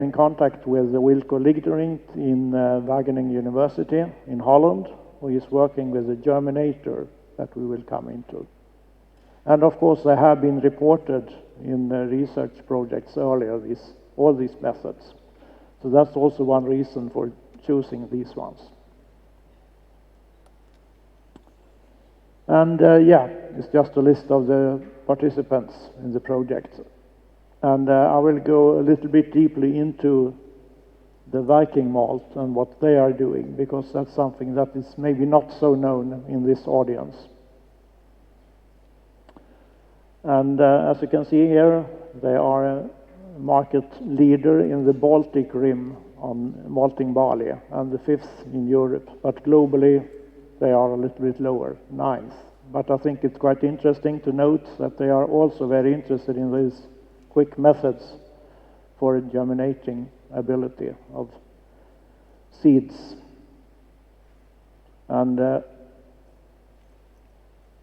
in contact with Wilco Ligderink in Wageningen University in Holland, who is working with a germinator that we will come into. And of course, they have been reported in research projects earlier, all these methods. So that's also one reason for choosing these ones. And yeah, it's just a list of the participants in the project. And I will go a little bit deeply into the Viking malt and what they are doing, because that's something that is maybe not so known in this audience. And as you can see here, they are a market leader in the Baltic rim on malting barley, and the 5th in Europe. But globally, they are a little bit lower, 9th. But I think it's quite interesting to note that they are also very interested in these quick methods for germinating ability of seeds. And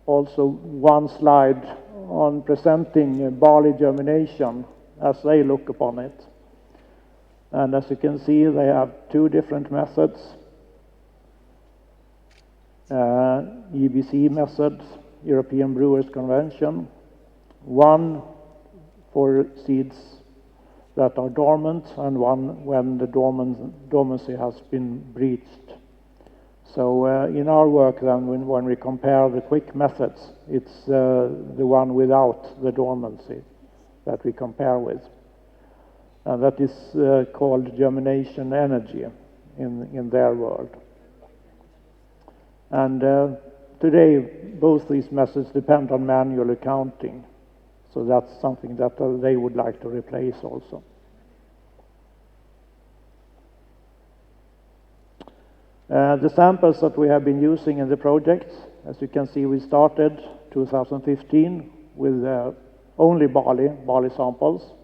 also one slide on presenting barley germination as they look upon it. And as you can see, they have 2 different methods. EBC method, European Brewers Convention, one for seeds that are dormant and one when the dormancy has been breached. So in our work then, when we compare the quick methods, it's the one without the dormancy that we compare with. And that is called germination energy in their world. And today, both these methods depend on manual accounting. So that's something that they would like to replace also. The samples that we have been using in the project, as you can see, we started 2015 with only barley samples.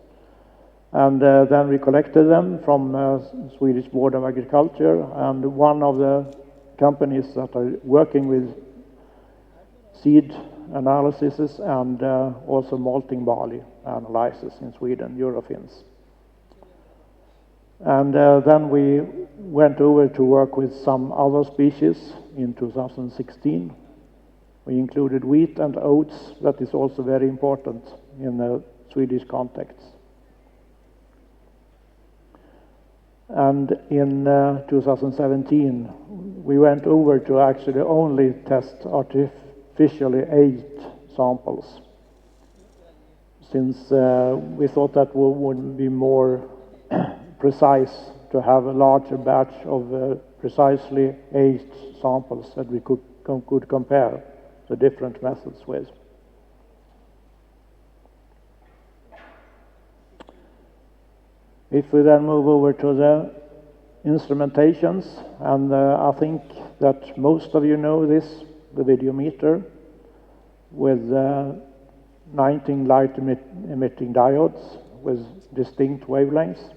And then we collected them from Swedish Board of Agriculture, and one of the companies that are working with seed analysis and also malting barley analysis in Sweden, Eurofins. And then we went over to work with some other species in 2016. We included wheat and oats. That is also very important in the Swedish context. And in 2017, we went over to actually only test artificially aged samples, since we thought that would be more precise to have a larger batch of precisely aged samples that we could compare the different methods with. If we then move over to the instrumentations, and I think that most of you know this, the videometer, with 19 light emitting diodes with distinct wavelengths.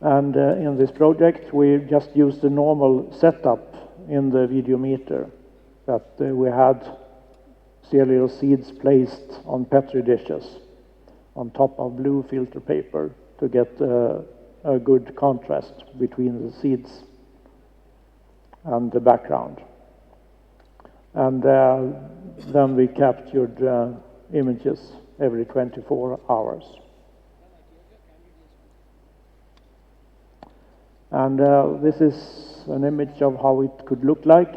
And in this project, we just used the normal setup in the videometer, that we had cereal seeds placed on Petri dishes on top of blue filter paper to get a good contrast between the seeds and the background. And then we captured images every 24 hours. And this is an image of how it could look like.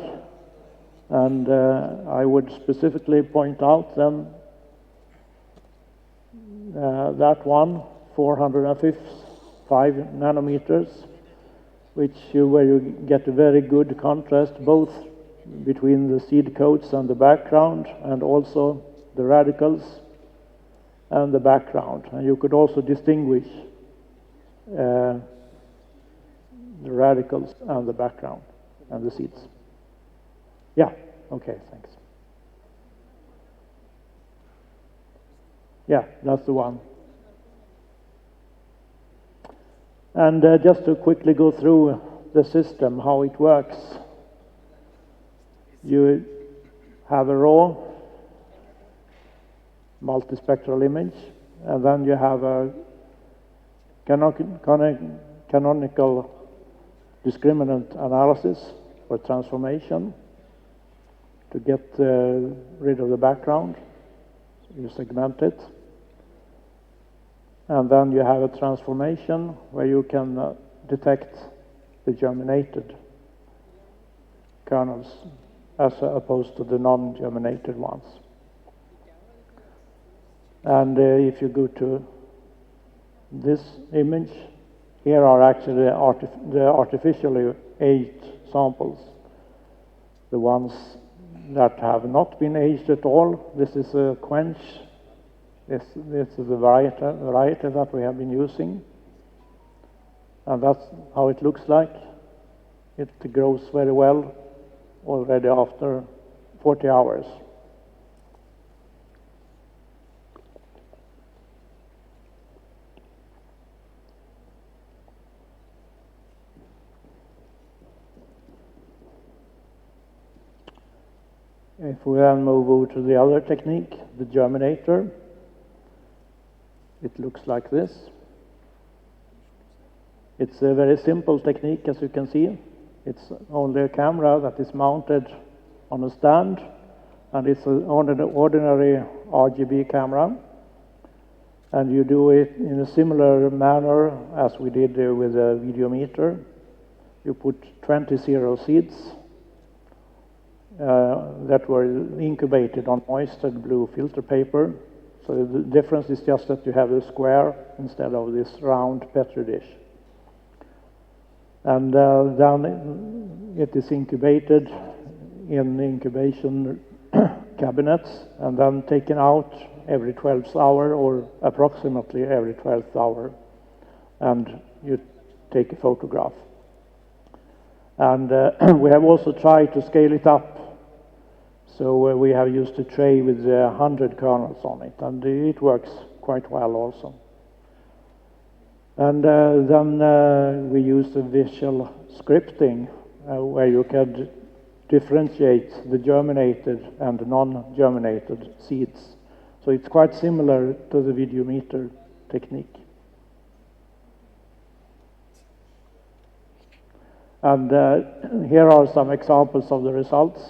And I would specifically point out then that one, 405 nanometers, where you get a very good contrast both between the seed coats and the background, and also the radicals and the background. And you could also distinguish the radicals and the background and the seeds. Yeah, okay, thanks. Yeah, that's the one. And just to quickly go through the system, how it works. You have a raw multispectral image, and then you have a canonical discriminant analysis for transformation to get rid of the background. You segment it. And then you have a transformation where you can detect the germinated kernels as opposed to the non-germinated ones. And if you go to this image, here are actually the artificially aged samples, the ones that have not been aged at all. This is a quench. This is a variety that we have been using, and that's how it looks like. It grows very well already after 40 hours. If we then move over to the other technique, the germinator, it looks like this. It's a very simple technique, as you can see. It's only a camera that is mounted on a stand, and it's an ordinary RGB camera. And you do it in a similar manner as we did with a videometer. You put 20 zero seeds that were incubated on moistened blue filter paper. So the difference is just that you have a square instead of this round Petri dish. And then it is incubated in incubation cabinets and then taken out every 12th hour or approximately every 12th hour. And you take a photograph. And we have also tried to scale it up. So we have used a tray with 100 kernels on it, and it works quite well also. And then we use the visual scripting, where you can differentiate the germinated and non-germinated seeds. So it's quite similar to the videometer technique. And here are some examples of the results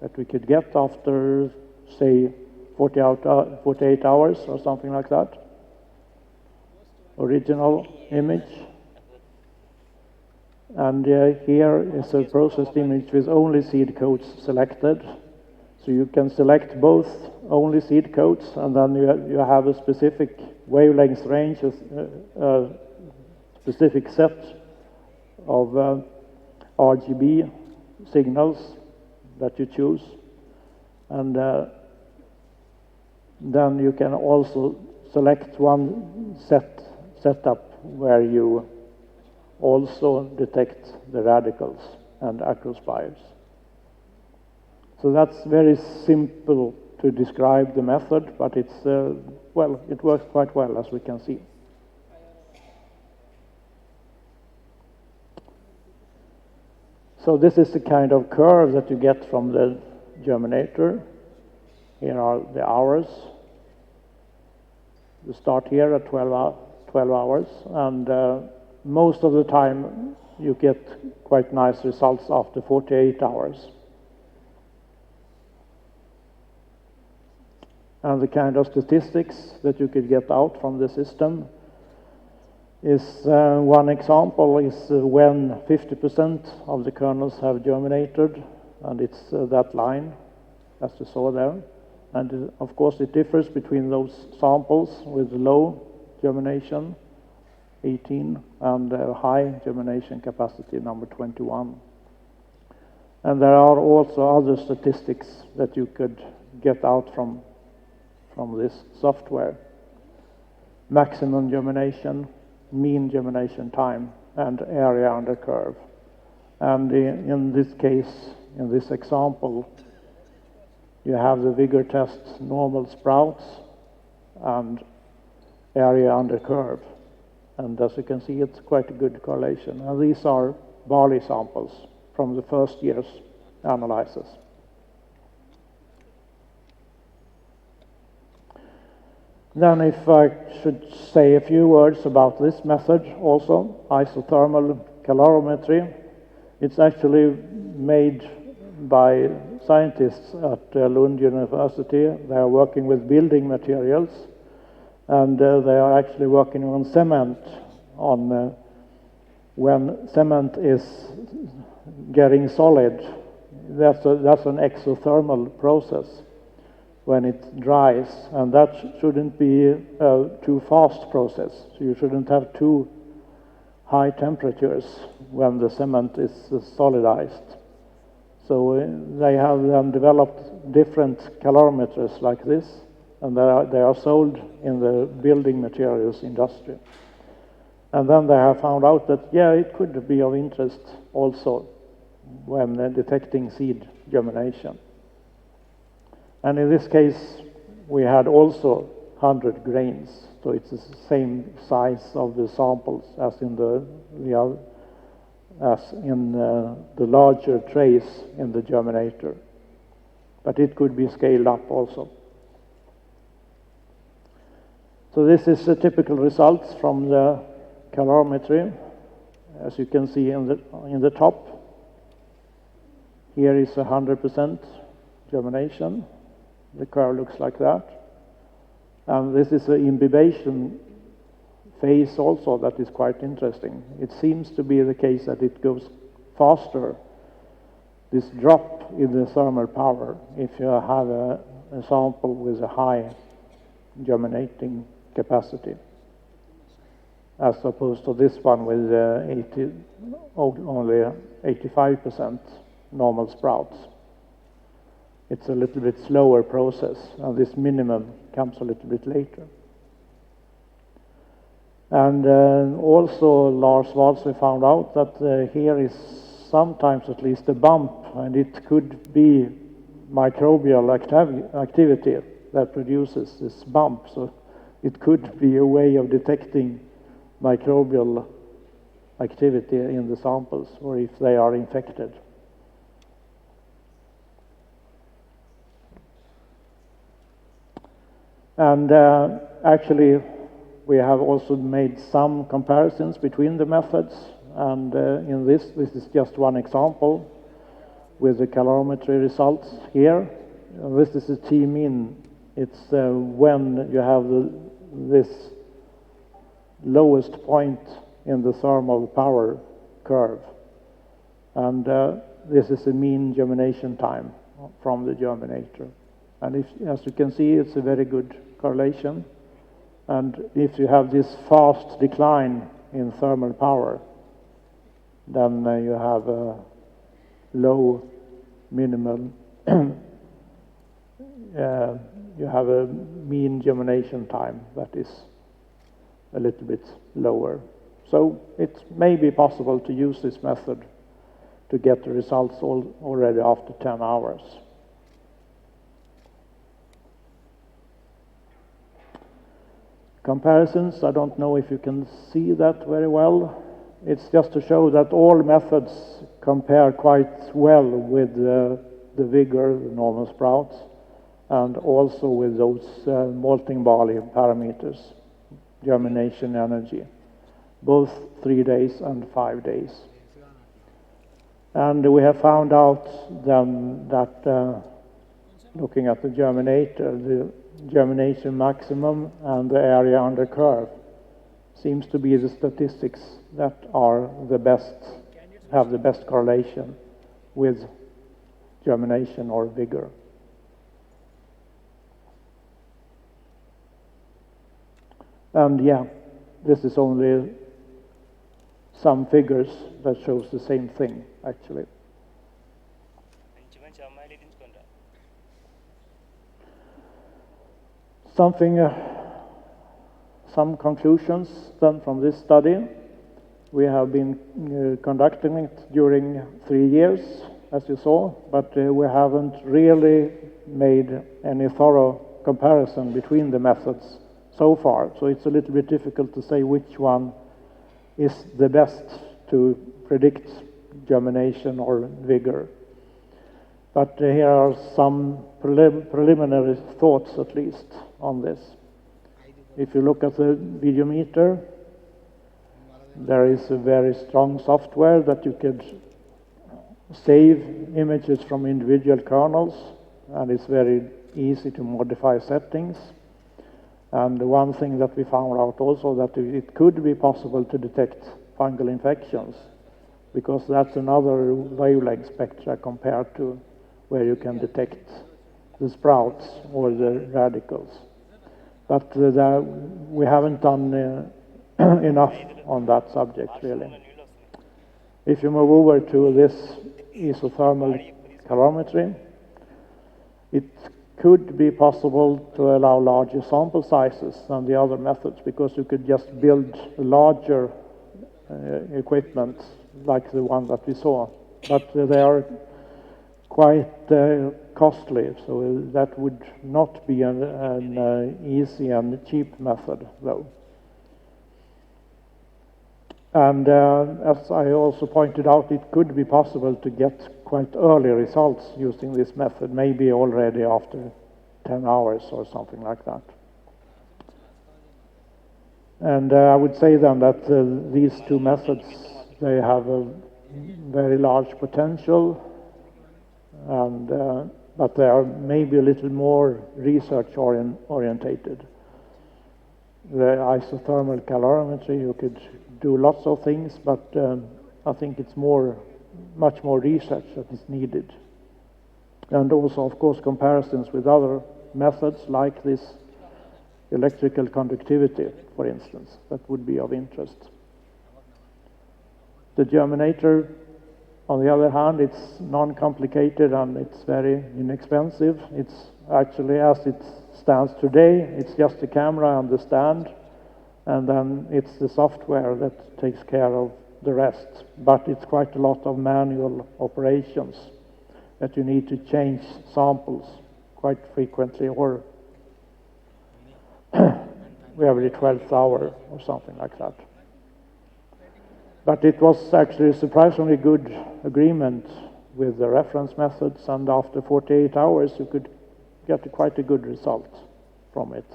that we could get after, say, 48 hours or something like that. Original image. And here is a processed image with only seed codes selected. So you can select both only seed codes, and then you have a specific wavelength range, a specific set of RGB signals that you choose, and then you can also select one setup where you also detect the radicals and acrospires. So that's very simple to describe the method, but it's well, it works quite well, as we can see. So this is the kind of curve that you get from the germinator. Here are the hours. You start here at 12 hours, and most of the time you get quite nice results after 48 hours. And the kind of statistics that you could get out from the system is one example is when 50% of the kernels have germinated, and it's that line as you saw there. And of course it differs between those samples with low germination, 18, and high germination capacity, number 21. And there are also other statistics that you could get out from this software. Maximum germination, mean germination time, and area under curve. And in this case, in this example, you have the vigor test normal sprouts and area under curve. And as you can see, it's quite a good correlation. And these are barley samples from the first year's analysis. Then if I should say a few words about this method also, isothermal calorimetry, it's actually made by scientists at Lund University. They are working with building materials, and they are actually working on cement, on when cement is getting solid. That's an exothermal process when it dries, and that shouldn't be a too fast process. So you shouldn't have too high temperatures when the cement is solidized. So they have developed different calorimeters like this, and they are sold in the building materials industry. And then they have found out that, yeah, it could be of interest also when detecting seed germination. And in this case, we had also 100 grains, so it's the same size of the samples as in the larger trays in the germinator. But it could be scaled up also. So this is the typical results from the calorimetry. As you can see in the top, here is 100% germination. The curve looks like that. And this is an imbibation phase also that is quite interesting. It seems to be the case that it goes faster, this drop in the thermal power, if you have a sample with a high germinating capacity, as opposed to this one with only 85% normal sprouts. It's a little bit slower process, and this minimum comes a little bit later. And also Lars Walsey found out that here is sometimes at least a bump, and it could be microbial activity that produces this bump. So it could be a way of detecting microbial activity in the samples, or if they are infected. And actually, we have also made some comparisons between the methods. And in this is just one example with the calorimetry results here. This is a T-min. It's when you have this lowest point in the thermal power curve. And this is the mean germination time from the germinator. And as you can see, it's a very good correlation. And if you have this fast decline in thermal power, then you have a low minimal, you have a mean germination time that is a little bit lower. So it may be possible to use this method to get the results already after 10 hours. Comparisons, I don't know if you can see that very well. It's just to show that all methods compare quite well with the vigor, the normal sprouts, and also with those malting barley parameters, germination energy, both 3 days and 5 days. And we have found out then that looking at the germinator, the germination maximum and the area under curve seems to be the statistics that are the best, have the best correlation with germination or vigor. And yeah, this is only some figures that shows the same thing actually. Some conclusions then from this study. We have been conducting it during 3 years, as you saw, but we haven't really made any thorough comparison between the methods so far. So it's a little bit difficult to say which one is the best to predict germination or vigor. But here are some preliminary thoughts, at least, on this. If you look at the videometer, there is a very strong software that you could save images from individual kernels, and it's very easy to modify settings. And one thing that we found out also, that it could be possible to detect fungal infections, because that's another wavelength spectra compared to where you can detect the sprouts or the radicals. But we haven't done enough on that subject, really. If you move over to this isothermal calorimetry, it could be possible to allow larger sample sizes than the other methods, because you could just build larger equipment like the one that we saw. But they are quite costly, so that would not be an easy and cheap method, though. And as I also pointed out, it could be possible to get quite early results using this method, maybe already after 10 hours or something like that. And I would say then that these two methods, they have a very large potential, and but they are maybe a little more research orientated. The isothermal calorimetry, you could do lots of things, but I think it's much more research that is needed. And also, of course, comparisons with other methods like this electrical conductivity, for instance, that would be of interest. The germinator, on the other hand, it's non-complicated and it's very inexpensive. It's actually, as it stands today, it's just a camera and the stand, and then it's the software that takes care of the rest. But it's quite a lot of manual operations that you need to change samples quite frequently, or every 12th hour or something like that. But it was actually a surprisingly good agreement with the reference methods, and after 48 hours you could get quite a good result from it.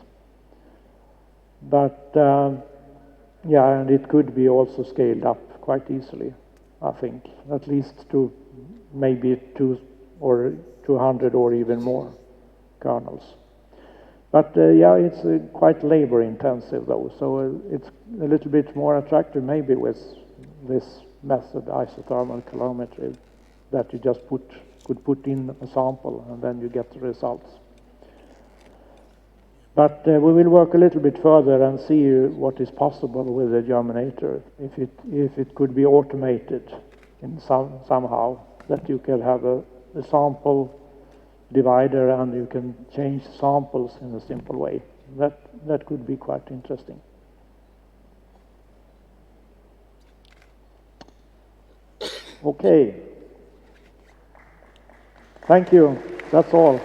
But yeah, and it could be also scaled up quite easily, I think, at least to maybe 200 or 200 or even more kernels. But yeah, it's quite labor intensive though, so it's a little bit more attractive maybe with this method, isothermal calorimetry, that you just could put in a sample and then you get the results. But we will work a little bit further and see what is possible with the germinator, if it could be automated in somehow, that you can have a sample divider and you can change samples in a simple way. That could be quite interesting. Okay. Thank you. That's all.